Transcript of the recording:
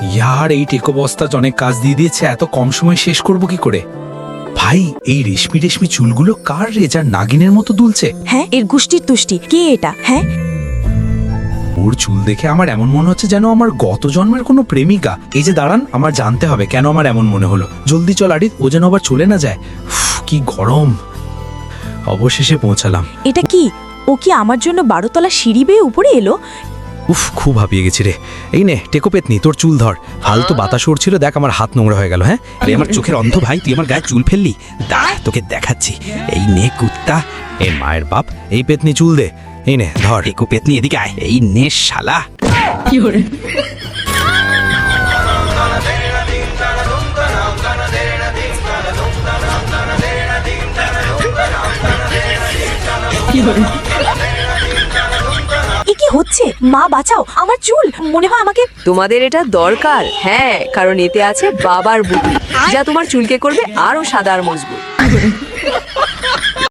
ইয়ার এই টেকো বস্তা অনেক কাজ দিয়ে দিয়েছে, এত কম সময় শেষ করব কি করে? ভাই এই রেশমি রেশমি চুলগুলো কার রে, যার নাগিনের মতো দুলছে? হ্যাঁ, এর গুষ্টির তুষ্টি কে এটা? হ্যাঁ, ওর চুল দেখে আমার এমন মনে হচ্ছে যেন আমার গত জন্মের কোনো প্রেমিকা। এই যে দাঁড়ান, আমার জানতে হবে কেন আমার এমন মনে হলো। জলদি চল আরিত, ও যেন আবার চলে না যায়। কি গরম। অবশেষে পৌঁছালাম। এটা কি? ও কি আমার জন্য 12 তলা সিঁড়ি বেয়ে উপরে এলো? খুব হাঁপিয়ে গেছি রে। এই নে টেকো পেতনি, তোর চুল ধর। ফালতু বাতাস উড়ছিল, দেখ আমার হাত নোংরা হয়ে গেল। হ্যাঁ রে, আমার চোখের অন্ধ ভাই, তুই আমার গায়ে চুল ফেললি। দাঁড়া তোকে দেখাচ্ছি। এই নে কুত্তা, এ মায়ের বাপ। এই পেতনি চুল দে। এই নে ধর। টেকো পেতনি এদিকে আয়। এই নে শালা। এ কি হচ্ছে? মা বাঁচাও, আমার চুল মনে হয় আমাকে। তোমাদের এটা দরকার, হ্যাঁ, কারণ এতে আছে বাবার বুদ্ধি, যা তোমার চুলকে করবে আরো সাদা আর মজবুত।